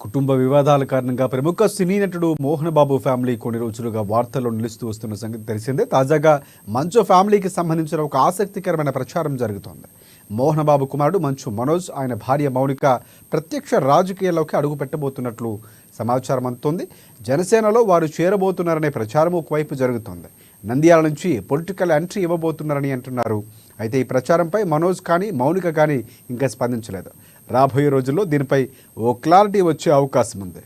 కుటుంబ వివాదాల కారణంగా ప్రముఖ సినీ నటుడు మోహన్ బాబు ఫ్యామిలీ కొన్ని రోజులుగా వార్తల్లో నిలుస్తూ వస్తున్న సంగతి తెలిసిందే. తాజాగా మంచు ఫ్యామిలీకి సంబంధించిన ఒక ఆసక్తికరమైన ప్రచారం జరుగుతోంది. మోహన్ బాబు కుమారుడు మంచు మనోజ్, ఆయన భార్య మౌనిక ప్రత్యక్ష రాజకీయాల్లోకి అడుగు పెట్టబోతున్నట్లు సమాచారం అందుతోంది. జనసేనలో వారు చేరబోతున్నారనే ప్రచారం ఒకవైపు జరుగుతోంది. నంద్యాల నుంచి పొలిటికల్ ఎంట్రీ ఇవ్వబోతున్నారని అంటున్నారు. అయితే ఈ ప్రచారంపై మనోజ్ కానీ మౌనిక కానీ ఇంకా స్పందించలేదు. రాబోయే రోజుల్లో దీనిపై ఓ క్లారిటీ వచ్చే అవకాశం ఉంది.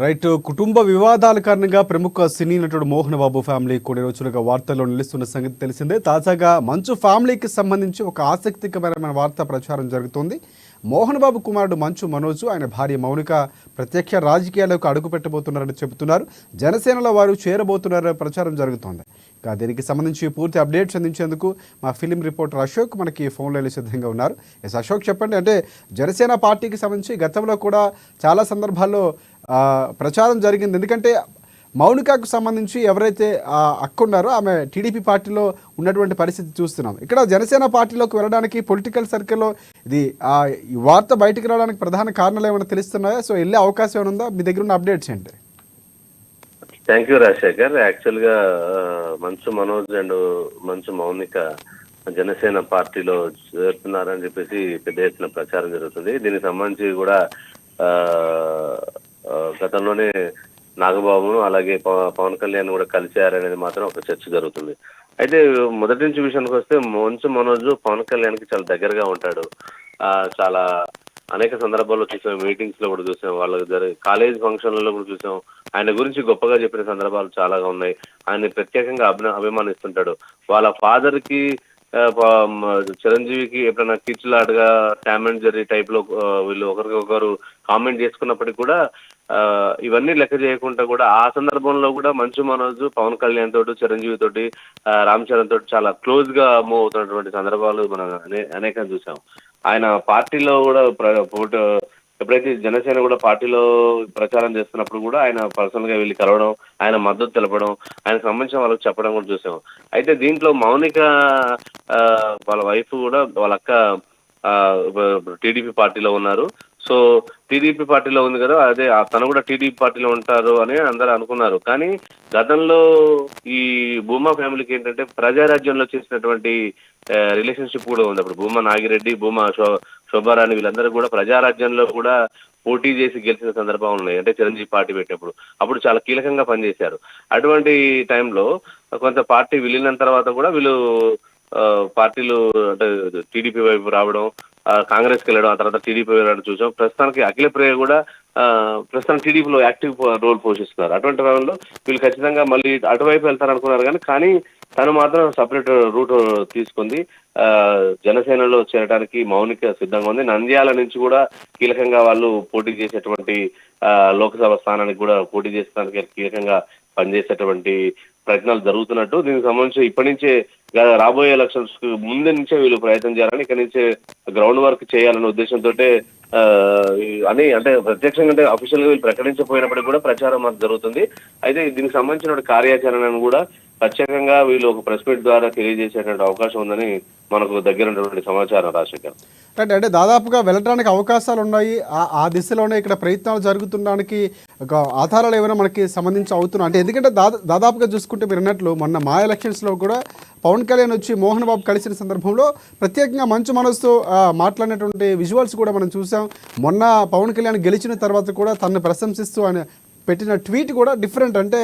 రైట్. కుటుంబ వివాదాల కారణంగా ప్రముఖ సినీ నటుడు మోహన్ బాబు ఫ్యామిలీ కొన్ని రోజులుగా వార్తల్లో నిలుస్తున్న సంగతి తెలిసిందే. తాజాగా మంచు ఫ్యామిలీకి సంబంధించి ఒక ఆసక్తికరమైన వార్త ప్రచారం జరుగుతోంది. మోహన్ బాబు కుమారుడు మంచు మనోజు, ఆయన భార్య మౌనిక ప్రత్యక్ష రాజకీయాలకు అడుగు పెట్టబోతున్నారని చెబుతున్నారు. జనసేనలో వారు చేరబోతున్నారని ప్రచారం జరుగుతోంది. ఇక దీనికి సంబంధించి పూర్తి అప్డేట్స్ అందించేందుకు మా ఫిలిం రిపోర్టర్ అశోక్ మనకి ఫోన్లో సిద్ధంగా ఉన్నారు. ఎస్ అశోక్, చెప్పండి. అంటే జనసేన పార్టీకి సంబంధించి గతంలో కూడా చాలా సందర్భాల్లో ప్రచారం జరిగింది. ఎందుకంటే మౌనికకు సంబంధించి ఎవరైతే అక్క ఉన్నారో ఆమె టీడీపీ పార్టీలో ఉన్నటువంటి పరిస్థితి చూస్తున్నాం. ఇక్కడ జనసేన పార్టీలోకి వెళ్ళడానికి పొలిటికల్ సర్కిల్లో ఇది ఈ వార్త బయటకు రావడానికి ప్రధాన కారణాలు ఏమైనా తెలుస్తున్నాయా? సో వెళ్ళే అవకాశం ఏమైనా ఉందా? మీ దగ్గర ఉన్న అప్డేట్స్ ఏంటి? Thank you Rajasekhar. యాక్చువల్గా మంచు మనోజ్ అండ్ మంచు మౌనిక జనసేన పార్టీలో చేరుతున్నారని చెప్పేసి పెద్ద ఎత్తున ప్రచారం జరుగుతుంది. దీనికి సంబంధించి కూడా గతంలోనే నాగబాబును అలాగే పవన్ కళ్యాణ్ కూడా కలిశారనేది మాత్రం ఒక చర్చ జరుగుతుంది. అయితే మొదటి నుంచి విషయానికి వస్తే మంచు మనోజ్ పవన్ కళ్యాణ్కి చాలా దగ్గరగా ఉంటాడు. చాలా అనేక సందర్భాల్లో చూసాం, మీటింగ్స్ లో కూడా చూసాం, వాళ్ళ కాలేజ్ ఫంక్షన్లలో కూడా చూసాం. ఆయన గురించి గొప్పగా చెప్పిన సందర్భాలు చాలాగా ఉన్నాయి. ఆయన ప్రత్యేకంగా అభిమానిస్తుంటాడు. వాళ్ళ ఫాదర్ కి చిరంజీవికి ఎప్పుడైనా కిచ్లాడ్గా టామ్ అండ్ జెర్రీ టైప్ లో వీళ్ళు ఒకరికొకరు కామెంట్ చేసుకున్నప్పటికీ కూడా ఇవన్నీ లెక్క చేయకుండా కూడా ఆ సందర్భంలో కూడా మంచు మనోజ్ పవన్ కళ్యాణ్ తోటి, చిరంజీవి తోటి, రామ్ చరణ్ తోటి చాలా క్లోజ్ గా మూవ్ అవుతున్నటువంటి సందర్భాలు మనం అనేకం చూసాం. ఆయన పార్టీలో కూడా ఎప్పుడైతే జనసేన కూడా పార్టీలో ప్రచారం చేస్తున్నప్పుడు కూడా ఆయన పర్సనల్ గా వెళ్ళి కలవడం, ఆయన మద్దతు తెలపడం, ఆయనకు సంబంధించిన వాళ్ళకి చెప్పడం కూడా చూసాం. అయితే దీంట్లో మౌనిక వాళ్ళ వైఫ్ కూడా వాళ్ళ అక్క టీడీపీ పార్టీలో ఉన్నారు. సో టీడీపీ పార్టీలో ఉంది కదా, అదే తను కూడా టీడీపీ పార్టీలో ఉంటారు అని అందరూ అనుకున్నారు. కానీ గతంలో ఈ భూమా ఫ్యామిలీకి ఏంటంటే ప్రజారాజ్యంలో చేసినటువంటి రిలేషన్షిప్ కూడా ఉంది. అప్పుడు భూమా నాగిరెడ్డి, భూమా శోభారాణి వీళ్ళందరూ కూడా ప్రజారాజ్యంలో కూడా పోటీ చేసి గెలిచిన సందర్భాలు ఉన్నాయి. అంటే చిరంజీవి పార్టీ పెట్టినప్పుడు అప్పుడు చాలా కీలకంగా పనిచేశారు. అటువంటి టైంలో కొంత పార్టీ విలీనం తర్వాత కూడా వీళ్ళు పార్టీలు అంటే టీడీపీ వైపు రావడం, కాంగ్రెస్కి వెళ్ళడం, ఆ తర్వాత టీడీపీ వెళ్ళడం చూసాం. ప్రస్తుతానికి అఖిల ప్రియ కూడా ప్రస్తుతం టీడీపీలో యాక్టివ్ రోల్ పోషిస్తున్నారు. అటువంటి సమయంలో వీళ్ళు ఖచ్చితంగా మళ్ళీ అటువైపు వెళ్తారనుకున్నారు. కానీ తను మాత్రం సపరేట్ రూట్ తీసుకుంది. జనసేనలో చేరడానికి మౌనిక సిద్ధంగా ఉంది. నంద్యాల నుంచి కూడా కీలకంగా వాళ్ళు పోటీ చేసేటువంటి లోక్సభ స్థానానికి కూడా పోటీ చేసడానికి కీలకంగా పనిచేసేటువంటి ప్రయత్నాలు జరుగుతున్నట్టు, దీనికి సంబంధించి ఇప్పటి నుంచే రాబోయే ఎలక్షన్స్ కు ముందు నుంచే వీళ్ళు ప్రయత్నం చేయాలని, ఇక్కడి నుంచే గ్రౌండ్ వర్క్ చేయాలనే ఉద్దేశంతో అని అంటే ప్రత్యక్షంగా అంటే అఫీషియల్ గా వీళ్ళు ప్రకటించకపోయినప్పటికీ కూడా ప్రచారం మాకు జరుగుతుంది. అయితే దీనికి సంబంధించిన కార్యాచరణను కూడా ప్రత్యేకంగా వీళ్ళు ఒక ప్రెస్ మీట్ ద్వారా తెలియజేసేటువంటి అవకాశం ఉందని మనకు దగ్గర సమాచారం. రాజశేఖర్ రైట్, అంటే దాదాపుగా వెళ్ళడానికి అవకాశాలు ఉన్నాయి, ఆ దిశలోనే ఇక్కడ ప్రయత్నాలు జరుగుతుండడానికి ఒక ఆధారాలు ఏమైనా మనకి సంబంధించి అవుతున్నాయి అంటే, ఎందుకంటే దాదాపుగా చూసుకుంటే మీరు అన్నట్లు మొన్న మా ఎలక్షన్స్లో కూడా పవన్ కళ్యాణ్ వచ్చి మోహన్ బాబు కలిసిన సందర్భంలో ప్రత్యేకంగా మంచు మనసుతో మాట్లాడినటువంటి విజువల్స్ కూడా మనం చూసాం. మొన్న పవన్ కళ్యాణ్ గెలిచిన తర్వాత కూడా తనను ప్రశంసిస్తూ ఆయన పెట్టిన ట్వీట్ కూడా డిఫరెంట్, అంటే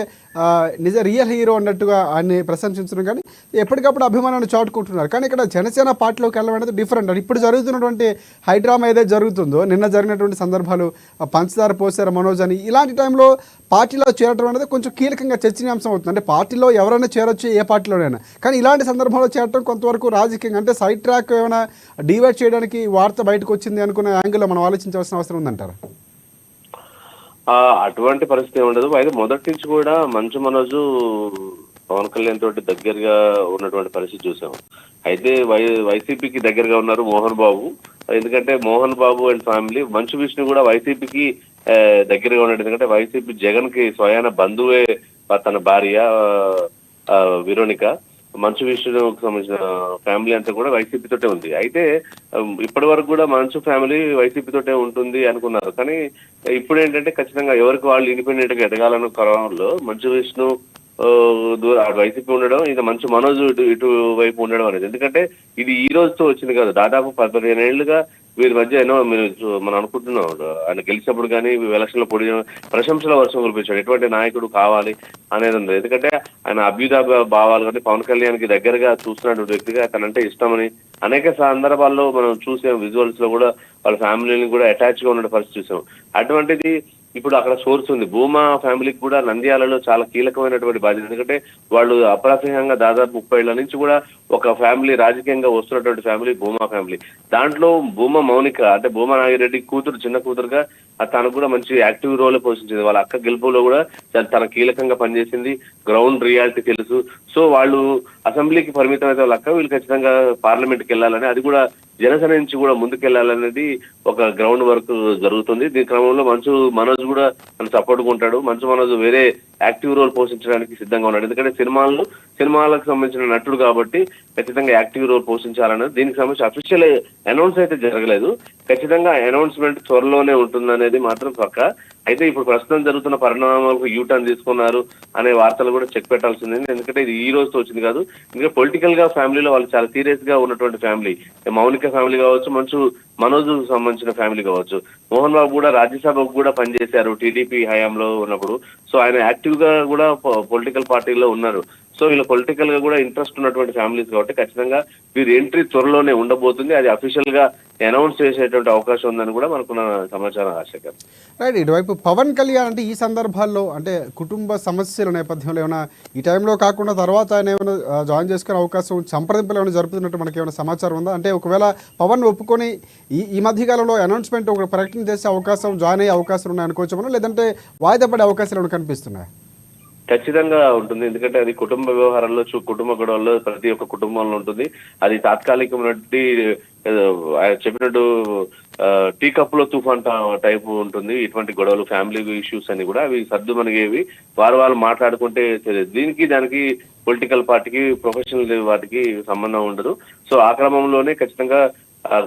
నిజ రియల్ హీరో అన్నట్టుగా ఆయన్ని ప్రశంసించడం, కానీ ఎప్పటికప్పుడు అభిమానాన్ని చాటుకుంటున్నారు. కానీ ఇక్కడ జనసేన పార్టీలోకి వెళ్ళడం అనేది డిఫరెంట్. అంటే ఇప్పుడు జరుగుతున్నటువంటి హైడ్రామా ఏదైతే జరుగుతుందో, నిన్న జరిగినటువంటి సందర్భాలు పంచదార పోసారు మనోజ్ అని, ఇలాంటి టైంలో పార్టీలో చేరడం అనేది కొంచెం కీలకంగా చర్చనీయాంశం అవుతుంది. అంటే పార్టీలో ఎవరైనా చేరొచ్చు, ఏ పార్టీలోనైనా, కానీ ఇలాంటి సందర్భంలో చేరడం కొంతవరకు రాజకీయంగా అంటే సైడ్ ట్రాక్ ఏమైనా డివైడ్ చేయడానికి వార్త బయటకు వచ్చింది అనుకునే యాంగిల్లో మనం ఆలోచించాల్సిన అవసరం ఉందంటారు. అటువంటి పరిస్థితి ఉండదు. అయితే మొదటి నుంచి కూడా మంచు మనోజు పవన్ కళ్యాణ్ తోటి దగ్గరగా ఉన్నటువంటి పరిస్థితి చూసాము. అయితే వైసీపీకి దగ్గరగా ఉన్నారు మోహన్ బాబు. ఎందుకంటే మోహన్ బాబు అండ్ ఫ్యామిలీ, మంచు విష్ణు కూడా వైసీపీకి దగ్గరగా ఉన్నాడు. ఎందుకంటే వైసీపీ జగన్ కి స్వయాన బంధువే తన భార్య విరోనిక. మంచు విష్ణుకు సంబంధించిన ఫ్యామిలీ అంతా కూడా వైసీపీ తోటే ఉంది. అయితే ఇప్పటి వరకు కూడా మంచు ఫ్యామిలీ వైసీపీ తోటే ఉంటుంది అనుకున్నారు. కానీ ఇప్పుడు ఏంటంటే ఖచ్చితంగా ఎవరికి వాళ్ళు ఇండిపెండెంట్ గా ఎదగాలన్న క్రమంలో మంచు విష్ణు వైసీపీ ఉండడం, ఇది మంచు మనోజ్ ఇటు వైపు ఉండడం అనేది, ఎందుకంటే ఇది ఈ రోజుతో వచ్చింది కాదు, దాదాపు 15 ఏళ్లుగా వీరి మధ్య మనం అనుకుంటున్నాం. ఆయన గెలిచినప్పుడు కానీ ఎలక్షన్ లో పొడి ప్రశంసల వర్షం కురిపించాడు, ఎటువంటి నాయకుడు కావాలి అనేది ఉంది. ఎందుకంటే ఆయన అభ్యుదయ భావాలు కానీ పవన్ కళ్యాణ్ కి దగ్గరగా చూస్తున్నటువంటి వ్యక్తిగా తనంటే ఇష్టమని అనేక సందర్భాల్లో మనం చూసాం. విజువల్స్ లో కూడా వాళ్ళ ఫ్యామిలీని కూడా అటాచ్ గా ఉన్న పరిస్థితి చూసాం. అటువంటిది ఇప్పుడు అక్కడ సోర్స్ ఉంది. భూమా ఫ్యామిలీకి కూడా నంద్యాలలో చాలా కీలకమైనటువంటి బాధ్యత. ఎందుకంటే వాళ్ళు అప్రాసహ్యంగా దాదాపు 30 ఏళ్ల నుంచి కూడా ఒక ఫ్యామిలీ రాజకీయంగా వస్తున్నటువంటి ఫ్యామిలీ భూమా ఫ్యామిలీ. దాంట్లో భూమా మౌనిక అంటే భూమా నాగిరెడ్డి కూతురు, చిన్న కూతురుగా తనకు కూడా మంచి యాక్టివ్ రోల్ పోషించింది. వాళ్ళ అక్క గెలుపులో కూడా తన కీలకంగా పనిచేసింది. గ్రౌండ్ రియాలిటీ తెలుసు. సో వాళ్ళు అసెంబ్లీకి పరిమితం అయితే వాళ్ళ అక్క, వీళ్ళు ఖచ్చితంగా పార్లమెంట్కి వెళ్ళాలని, అది కూడా జనసేన నుంచి కూడా ముందుకెళ్లాలనేది ఒక గ్రౌండ్ వర్క్ జరుగుతుంది. దీని క్రమంలో మంచు మనోజ్ కూడా తను సపోర్ట్గా ఉంటాడు. మంచు మనోజ్ వేరే యాక్టివ్ రోల్ పోషించడానికి సిద్ధంగా ఉన్నాడు. ఎందుకంటే సినిమాలకు సంబంధించిన నటుడు కాబట్టి ఖచ్చితంగా యాక్టివ్ రోల్ పోషించాలన్నది. దీనికి సంబంధించి అఫీషియల్ అనౌన్స్ అయితే జరగలేదు. ఖచ్చితంగా అనౌన్స్మెంట్ త్వరలోనే ఉంటుందనేది మాత్రం పక్క. అయితే ఇప్పుడు ప్రస్తుతం జరుగుతున్న పరిణామాలకు యూటర్న్ తీసుకున్నారు అనే వార్తలు కూడా చెక్ పెట్టాల్సింది. ఎందుకంటే ఇది ఈ రోజుతో వచ్చింది కాదు. ఇంకా పొలిటికల్ గా ఫ్యామిలీలో వాళ్ళు చాలా సీరియస్ గా ఉన్నటువంటి ఫ్యామిలీ. మౌనిక ఫ్యామిలీ కావచ్చు, మంచు మనోజ్ సంబంధించిన ఫ్యామిలీ కావచ్చు. మోహన్ బాబు కూడా రాజ్యసభకు కూడా పనిచేశారు టీడీపీ హయాంలో ఉన్నప్పుడు. సో ఆయన యాక్టివ్ గా కూడా పొలిటికల్ పార్టీలో ఉన్నారు. సో వీళ్ళు పొలిటికల్ గా కూడా ఇంట్రెస్ట్ ఉన్నటువంటి ఫ్యామిలీస్ కాబట్టి ఖచ్చితంగా వీరి ఎంట్రీ త్వరలోనే ఉండబోతుంది. అది అఫీషియల్ గా అనౌన్స్ చేసేటువంటి అవకాశం ఉందని కూడా మనకున్న సమాచారం. రాజశేఖర్ రైట్, ఇటువైపు పవన్ కళ్యాణ్ అంటే ఈ సందర్భాల్లో అంటే కుటుంబ సమస్యల నేపథ్యంలో ఏమైనా ఈ టైంలో కాకుండా తర్వాత ఆయన ఏమైనా జాయిన్ చేసుకునే అవకాశం, సంప్రదింపులు ఏమైనా జరుపుతున్నట్టు మనకి ఏమైనా సమాచారం ఉందా? అంటే ఒకవేళ పవన్ ఒప్పుకొని ఈ మధ్యకాలంలో అనౌన్స్మెంట్ ఒక ప్రకటన చేసే అవకాశం, జాయిన్ అయ్యే అవకాశాలు ఉన్నాయి అనుకోవచ్చు మనం, లేదంటే వాయిదా పడే అవకాశాలు ఏమైనా కనిపిస్తున్నాయి? ఖచ్చితంగా ఉంటుంది. ఎందుకంటే అది కుటుంబ వ్యవహారాల్లో, కుటుంబ గొడవల్లో ప్రతి ఒక్క కుటుంబంలో ఉంటుంది. అది తాత్కాలికమైనటువంటి చెప్పినట్టు టీ కప్ లో తుఫాన్ టైపు ఉంటుంది. ఇటువంటి గొడవలు, ఫ్యామిలీ ఇష్యూస్ అని కూడా అవి సర్దుమనిగేవి. వాళ్ళు మాట్లాడుకుంటే దీనికి దానికి పొలిటికల్ పార్టీకి, ప్రొఫెషనల్ వాటికి సంబంధం ఉండదు. సో ఆ క్రమంలోనే ఖచ్చితంగా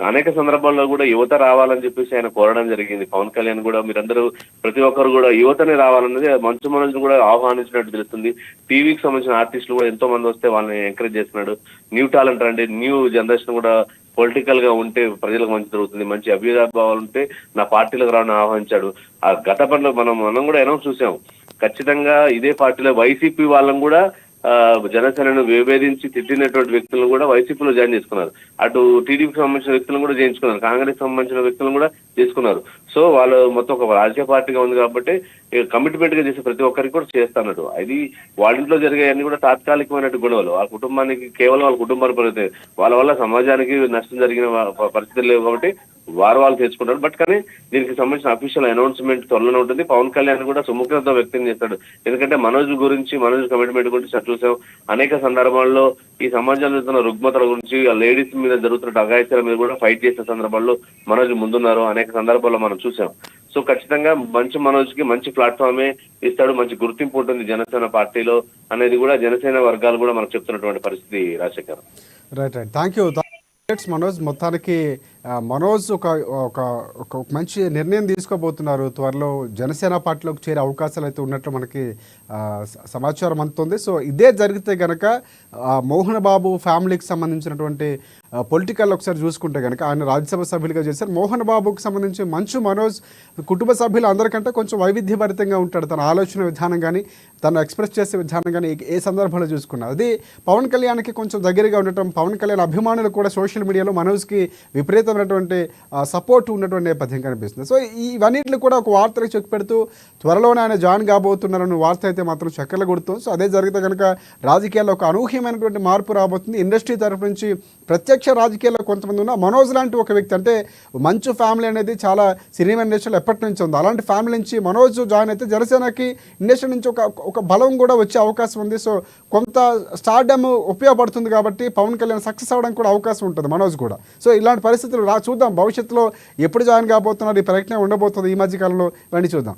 అనేక సందర్భాల్లో కూడా యువత రావాలని చెప్పేసి ఆయన కోరడం జరిగింది. పవన్ కళ్యాణ్ కూడా మీరందరూ ప్రతి ఒక్కరు కూడా యువతని రావాలన్నది మంచు మనోజ్ కూడా ఆహ్వానించినట్టు తెలుస్తుంది. టీవీకి సంబంధించిన ఆర్టిస్టులు కూడా ఎంతో మంది వస్తే వాళ్ళని ఎంకరేజ్ చేస్తున్నాడు. న్యూ టాలెంట్ అంటే న్యూ జనరేషన్ కూడా పొలిటికల్ గా ఉంటే ప్రజలకు మంచి జరుగుతుంది, మంచి అభ్యుదయ భావాలు ఉంటే నా పార్టీలకు రావని ఆహ్వానించాడు. ఆ గత పనిలో మనం కూడా అనౌన్స్ చూసాం. ఖచ్చితంగా ఇదే పార్టీలో వైసీపీ వాళ్ళని కూడా జనసేనను విభేదించి తిట్టినటువంటి వ్యక్తులను కూడా వైసీపీలో జాయిన్ చేసుకున్నారు. అటు టీడీపీకి సంబంధించిన వ్యక్తులను కూడా చేయించుకున్నారు, కాంగ్రెస్ సంబంధించిన వ్యక్తులను కూడా చేసుకున్నారు. సో వాళ్ళు మొత్తం ఒక రాజకీయ పార్టీగా ఉంది కాబట్టి కమిట్మెంట్ గా చేసే ప్రతి ఒక్కరికి కూడా చేస్తున్నారు. అది వాళ్ళ ఇంట్లో జరిగేవన్నీ కూడా తాత్కాలికమైనటువంటి గొడవలు. ఆ కుటుంబానికి కేవలం వాళ్ళ కుటుంబానికి వాళ్ళ వల్ల సమాజానికి నష్టం జరిగిన పరిస్థితులు లేవు కాబట్టి వాళ్ళు తెచ్చుకుంటారు. బట్ కానీ దీనికి సంబంధించిన అఫీషియల్ అనౌన్స్మెంట్ త్వరలోనే ఉంటుంది. పవన్ కళ్యాణ్ కూడా సుముఖత వ్యక్తం చేస్తాడు. ఎందుకంటే మనోజ్ కమిట్మెంట్ గురించి చూసాం. అనేక సందర్భాల్లో ఈ సమాజంలో జరుగుతున్న రుగ్మతల గురించి, ఆ లేడీస్ మీద జరుగుతున్న అఘాయిత్యాల మీద కూడా ఫైట్ చేసే సందర్భాల్లో మనోజ్ ముందున్నారు. అనేక సందర్భాల్లో మనం చూసాం. సో ఖచ్చితంగా మంచి మనోజ్ కి మంచి ప్లాట్ఫామే ఇస్తాడు, మంచి గుర్తింపు ఉంటుంది జనసేన పార్టీలో అనేది కూడా జనసేన వర్గాలు కూడా మనకు చెప్తున్నటువంటి పరిస్థితి Rajasekhar. Right thank you Manoj. మొత్తానికి మనోజ్ ఒక ఒక ఒక మంచి నిర్ణయం తీసుకోబోతున్నారు. త్వరలో జనసేన పార్టీలోకి చేరే అవకాశాలు అయితే ఉన్నట్లు మనకి సమాచారం అందుతుంది. సో ఇదే జరిగితే కనుక మోహన్ బాబు ఫ్యామిలీకి సంబంధించినటువంటి పొలిటికల్ ఒకసారి చూసుకుంటే కనుక ఆయన రాజ్యసభ సభ్యులుగా చేశారు. మోహన్ బాబుకి సంబంధించి మంచు మనోజ్ కుటుంబ సభ్యులు అందరికంటే కొంచెం వైవిధ్యభరితంగా ఉంటాడు. తన ఆలోచన విధానం కానీ, తను ఎక్స్ప్రెస్ చేసే విధానం కానీ ఏ సందర్భంలో చూసుకున్నా అది పవన్ కళ్యాణ్కి కొంచెం దగ్గరగా ఉండటం, పవన్ కళ్యాణ్ అభిమానులు కూడా సోషల్ మీడియాలో మనోజ్కి విపరీతమైనటువంటి సపోర్ట్ ఉన్నటువంటి నేపథ్యం కనిపిస్తుంది. సో ఇవన్నింటిని కూడా ఒక వార్తలకు చెక్ పెడుతూ త్వరలోనే ఆయన జాయిన్ కాబోతున్నారన్న వార్త అయితే మాత్రం చక్కర్లు కొడుతుంది. సో అదే జరిగితే కనుక రాజకీయాల్లో ఒక అనూహ్యమైనటువంటి మార్పు రాబోతుంది. ఇండస్ట్రీ తరఫు నుంచి ప్రత్యక్ష రాజకీయాల్లో కొంతమంది ఉన్న మనోజ్ లాంటి ఒక వ్యక్తి, అంటే మంచు ఫ్యామిలీ అనేది చాలా సినిమా ఇండస్ట్రీలో ఎప్పటి నుంచి ఉంది. అలాంటి ఫ్యామిలీ నుంచి మనోజ్ జాయిన్ అయితే జనసేనకి ఇండస్ట్రీ నుంచి ఒక బలం కూడా వచ్చే అవకాశం ఉంది. సో కొంత స్టార్డమ్ ఉపయోగపడుతుంది కాబట్టి పవన్ కళ్యాణ్ సక్సెస్ అవ్వడానికి కూడా అవకాశం ఉంటుంది మనోజ్ కూడా. సో ఇలాంటి పరిస్థితులు చూద్దాం భవిష్యత్తులో ఎప్పుడు జాయిన్ కాబోతున్నారు, ఈ ప్రయత్నం ఉండబోతుంది ఈ మధ్యకాలంలో, ఇవన్నీ చూద్దాం.